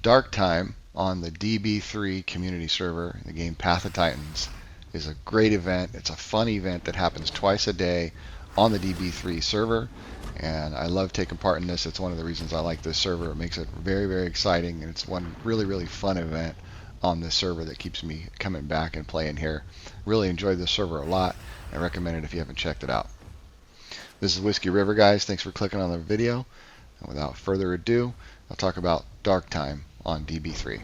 Dark Time on the DB3 community server, the game Path of Titans, is a great event. It's a fun event that happens twice a day on the DB3 server, and I love taking part in this. It's one of the reasons I like this server. It makes it very, very exciting, and it's one really, really fun event on this server that keeps me coming back and playing here. Really enjoyed this server a lot. I recommend it if you haven't checked it out. This is Whiskey River, guys. Thanks for clicking on the video. And without further ado, I'll talk about Dark Time on DB3.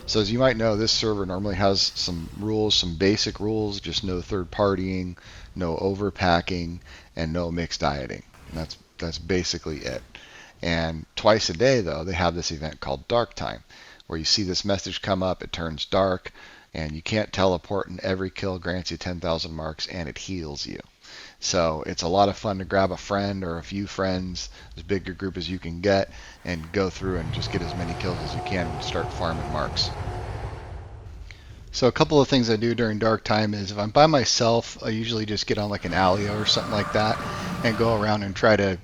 So as you might know, this server normally has some rules, some basic rules, just no third partying, no overpacking, and no mixed dieting. And that's basically it. And twice a day, though, they have this event called Dark Time, where you see this message come up, it turns dark, and you can't teleport, and every kill grants you 10,000 marks, and it heals you. So it's a lot of fun to grab a friend or a few friends, as big a group as you can get, and go through and just get as many kills as you can and start farming marks. So a couple of things I do during Dark Time is if I'm by myself, I usually just get on like an alio or something like that and go around and try to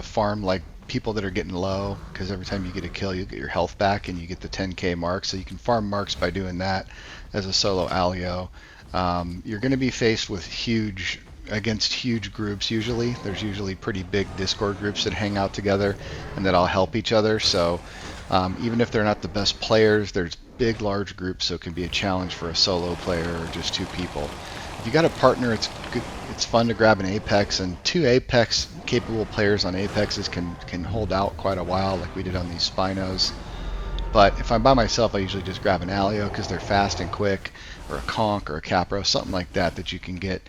farm like people that are getting low, because every time you get a kill you get your health back and you get the 10k mark, so you can farm marks by doing that as a solo alio. You're going to be faced with against huge groups usually. There's usually pretty big Discord groups that hang out together and that all help each other. So even if they're not the best players, there's big, large groups, so it can be a challenge for a solo player or just two people. If you got a partner, it's good. It's fun to grab an Apex, and two Apex capable players on Apexes can hold out quite a while, like we did on these Spinos. But if I'm by myself, I usually just grab an alio because they're fast and quick, or a conch or a capro, something like that you can get,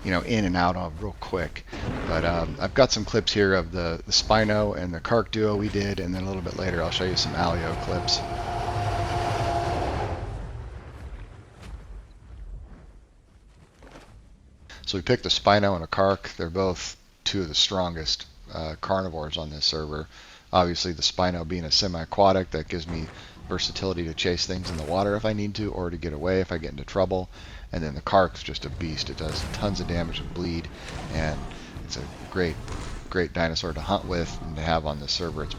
in and out of real quick. But I've got some clips here of the Spino and the Carc duo we did, and then a little bit later I'll show you some alio clips. So we picked a Spino and a Carc. They're both two of the strongest carnivores on this server. Obviously the Spino being a semi-aquatic, that gives me versatility to chase things in the water if I need to, or to get away if I get into trouble. And then the Carc's just a beast. It does tons of damage and bleed, and it's a great dinosaur to hunt with and to have on this server. It's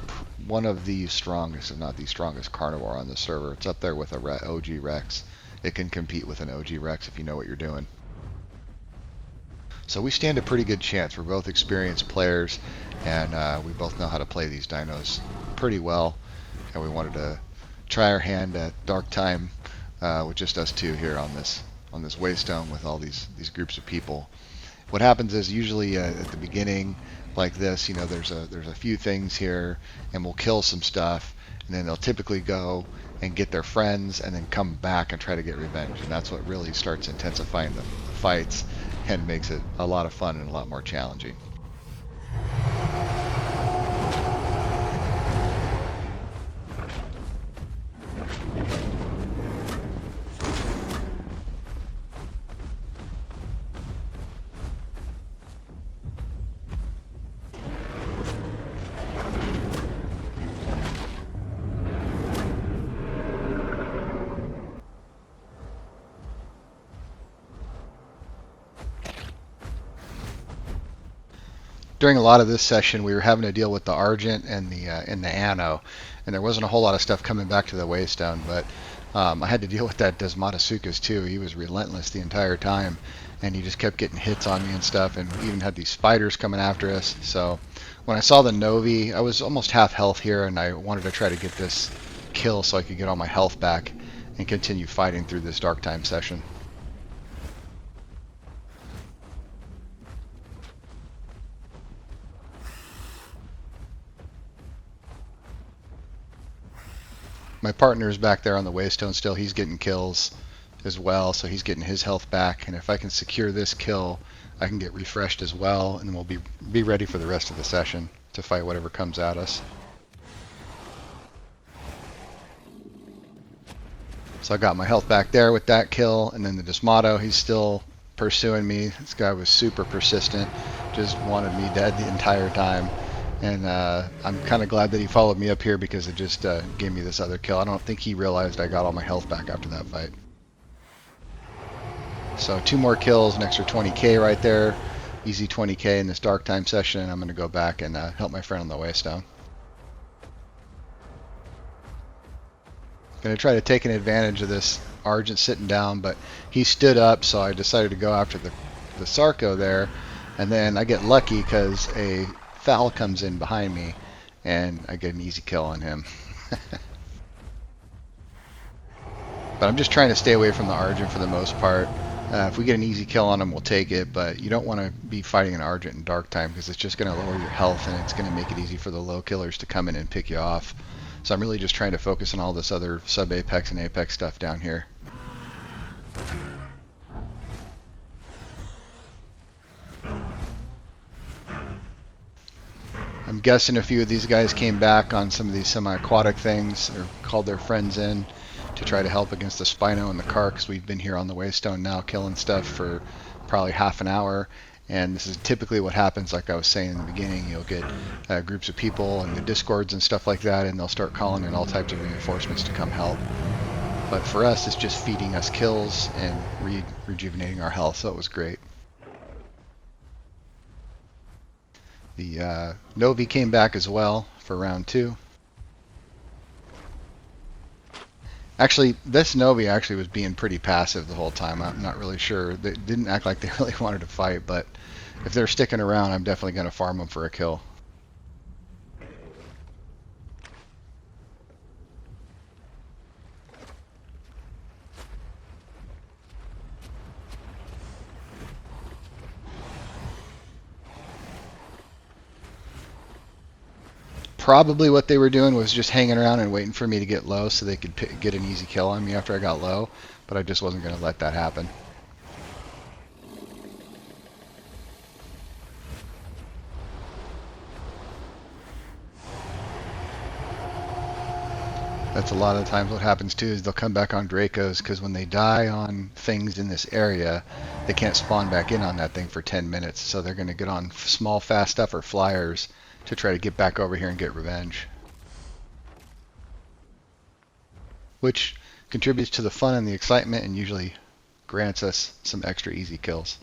one of the strongest, if not the strongest, carnivore on this server. It's up there with a OG Rex. It can compete with an OG Rex if you know what you're doing. So we stand a pretty good chance. We're both experienced players, and we both know how to play these dinos pretty well. And we wanted to try our hand at Dark Time with just us two here on this waystone with all these groups of people. What happens is usually at the beginning, like this, there's a few things here, and we'll kill some stuff, and then they'll typically go and get their friends, and then come back and try to get revenge. And that's what really starts intensifying the fights and makes it a lot of fun and a lot more challenging. During a lot of this session, we were having to deal with the Argent and the Anno, and there wasn't a whole lot of stuff coming back to the Waystone, but I had to deal with that Desmodasuchus too. He was relentless the entire time, and he just kept getting hits on me and stuff, and we even had these spiders coming after us. So when I saw the Novi, I was almost half health here, and I wanted to try to get this kill so I could get all my health back and continue fighting through this Dark Time session. My partner is back there on the Waystone still. He's getting kills as well, so he's getting his health back. And if I can secure this kill, I can get refreshed as well, and then we'll be ready for the rest of the session to fight whatever comes at us. So I got my health back there with that kill, and then the Desmodo, he's still pursuing me. This guy was super persistent, just wanted me dead the entire time. And I'm kind of glad that he followed me up here because it just gave me this other kill. I don't think he realized I got all my health back after that fight. So 2 more kills, an extra 20k right there. Easy 20k in this Dark Time session, and I'm going to go back and help my friend on the Waystone. Gonna try to take an advantage of this Argent sitting down, but he stood up, so I decided to go after the Sarco there, and then I get lucky because a foul comes in behind me, and I get an easy kill on him. But I'm just trying to stay away from the Argent for the most part. If we get an easy kill on him, we'll take it, but you don't want to be fighting an Argent in dark time because it's just going to lower your health and it's going to make it easy for the low killers to come in and pick you off. So I'm really just trying to focus on all this other sub-apex and apex stuff down here. I'm guessing a few of these guys came back on some of these semi-aquatic things or called their friends in to try to help against the Spino and the Carc, because we've been here on the Waystone now killing stuff for probably half an hour. And this is typically what happens, like I was saying in the beginning. You'll get groups of people and the discords and stuff like that, and they'll start calling in all types of reinforcements to come help. But for us, it's just feeding us kills and rejuvenating our health, so it was great. The Novi came back as well for round 2. Actually, this Novi actually was being pretty passive the whole time. I'm not really sure. They didn't act like they really wanted to fight, but if they're sticking around, I'm definitely going to farm them for a kill. Probably what they were doing was just hanging around and waiting for me to get low so they could get an easy kill on me after I got low, but I just wasn't going to let that happen. That's a lot of times what happens too, is they'll come back on Dracos, because when they die on things in this area, they can't spawn back in on that thing for 10 minutes, so they're going to get on small fast stuff or flyers to try to get back over here and get revenge. Which contributes to the fun and the excitement and usually grants us some extra easy kills.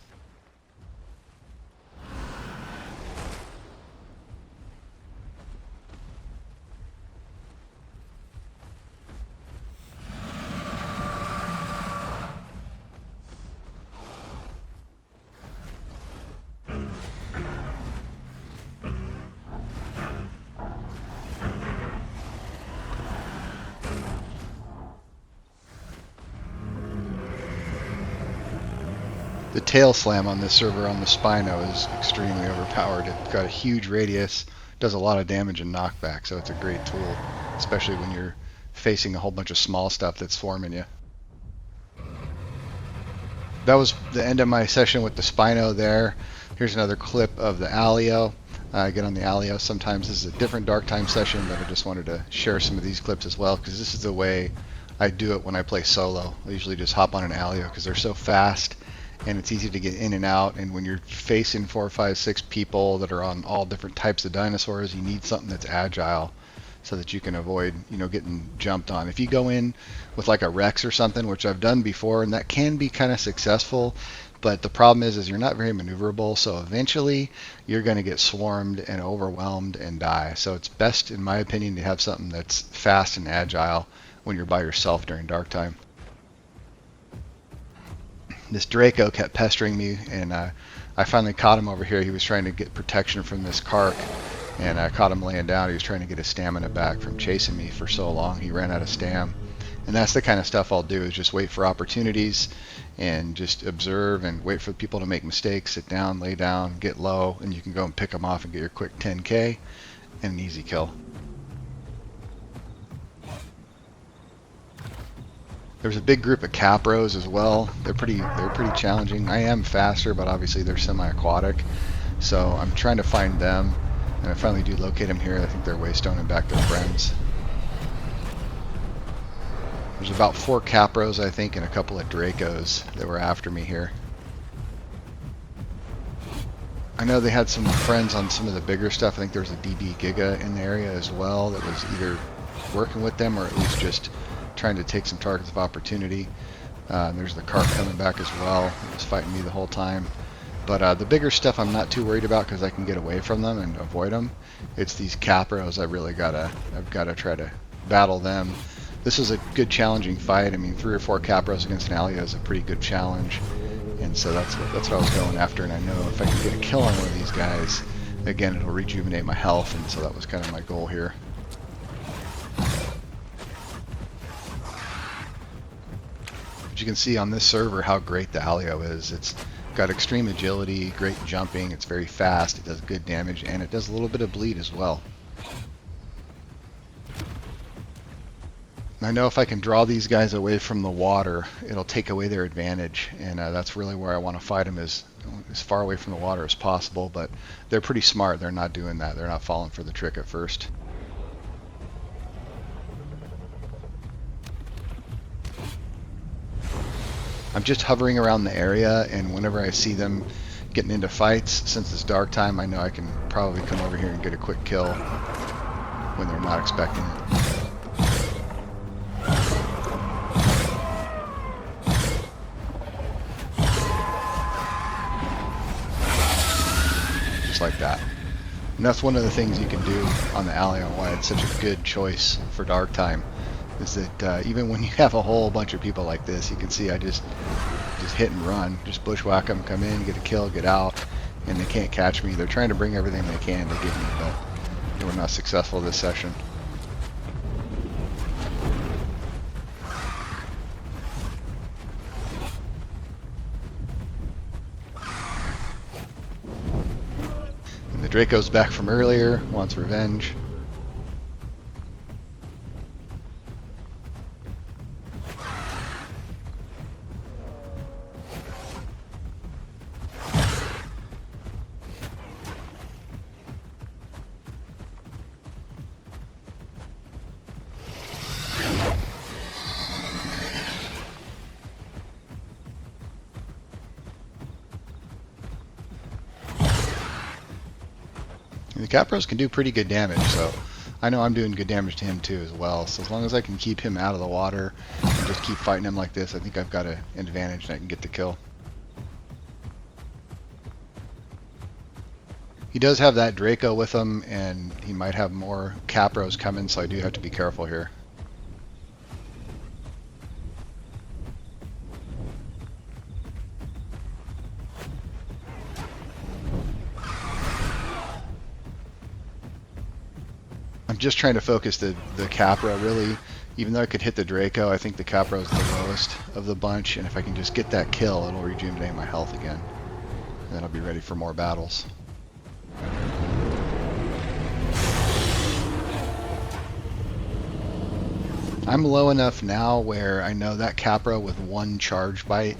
The tail slam on this server on the Spino is extremely overpowered. It's got a huge radius, does a lot of damage and knockback, so it's a great tool, especially when you're facing a whole bunch of small stuff that's swarming you. That was the end of my session with the Spino there. Here's another clip of the alio. I get on the alio sometimes. This is a different dark time session, but I just wanted to share some of these clips as well, because this is the way I do it when I play solo. I usually just hop on an alio because they're so fast and it's easy to get in and out, and when you're facing 4, 5, 6 people that are on all different types of dinosaurs, you need something that's agile so that you can avoid, getting jumped on. If you go in with like a Rex or something, which I've done before, and that can be kind of successful, but the problem is you're not very maneuverable, so eventually you're going to get swarmed and overwhelmed and die. So it's best, in my opinion, to have something that's fast and agile when you're by yourself during dark time. This Draco kept pestering me, and I finally caught him over here. He was trying to get protection from this Carc, and I caught him laying down. He was trying to get his stamina back from chasing me for so long. He ran out of stam. And that's the kind of stuff I'll do, is just wait for opportunities and just observe and wait for people to make mistakes. Sit down, lay down, get low, and you can go and pick them off and get your quick 10k and an easy kill. There's a big group of capros as well. They're pretty challenging. I am faster, but obviously they're semi-aquatic, so I'm trying to find them, and I finally do locate them here. I think they're waystoning back their friends. There's about 4 capros, I think, and a couple of Dracos that were after me here. I know they had some friends on some of the bigger stuff. I think there was a DB Giga in the area as well that was either working with them or at least just trying to take some targets of opportunity. There's the Carc coming back as well. He was fighting me the whole time. But the bigger stuff I'm not too worried about because I can get away from them and avoid them. It's these capros I've gotta try to battle them. This is a good challenging fight. I mean, 3 or 4 capros against an alio is a pretty good challenge. And so that's what I was going after. And I know if I can get a kill on one of these guys, again, it'll rejuvenate my health. And so that was kind of my goal here. But you can see on this server how great the alio is. It's got extreme agility, great jumping, it's very fast, it does good damage, and it does a little bit of bleed as well. I know if I can draw these guys away from the water, it'll take away their advantage, and that's really where I want to fight them, is as far away from the water as possible. But they're pretty smart, they're not doing that, they're not falling for the trick at first. I'm just hovering around the area, and whenever I see them getting into fights, since it's dark time, I know I can probably come over here and get a quick kill when they're not expecting it. Just like that. And that's one of the things you can do on the alio, why it's such a good choice for dark time, is that even when you have a whole bunch of people like this, you can see I just hit and run, just bushwhack them, come in, get a kill, get out, and they can't catch me. They're trying to bring everything they can to get me, but they were not successful this session. And the Draco's back from earlier, wants revenge. The capros can do pretty good damage, so I know I'm doing good damage to him too as well. So as long as I can keep him out of the water and just keep fighting him like this, I think I've got an advantage and I can get the kill. He does have that Draco with him, and he might have more capros coming, so I do have to be careful here. I'm just trying to focus the Capra, really. Even though I could hit the Draco, I think the Capra is the lowest of the bunch, and if I can just get that kill, it'll rejuvenate my health again. And then I'll be ready for more battles. I'm low enough now where I know that Capra with one charge bite,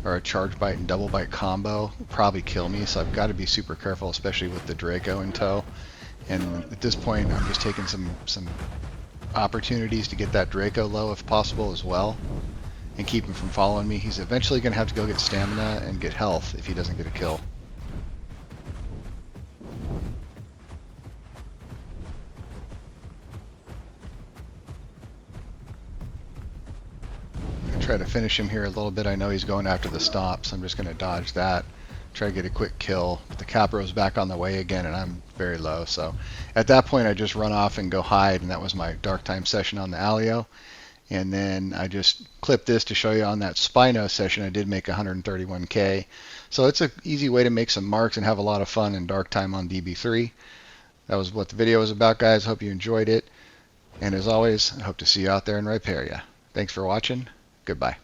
or a charge bite and double bite combo, will probably kill me, so I've got to be super careful, especially with the Draco in tow. And at this point, I'm just taking some opportunities to get that Draco low if possible as well, and keep him from following me. He's eventually going to have to go get stamina and get health if he doesn't get a kill. I'm going to try to finish him here a little bit. I know he's going after the stomp, so I'm just going to dodge that. Try to get a quick kill. But the Capro's back on the way again, and I'm very low. So at that point, I just run off and go hide, and that was my dark time session on the alio. And then I just clipped this to show you on that Spino session, I did make 131K. So it's an easy way to make some marks and have a lot of fun in dark time on DB3. That was what the video was about, guys. Hope you enjoyed it. And as always, I hope to see you out there in Rhyperia. Thanks for watching. Goodbye.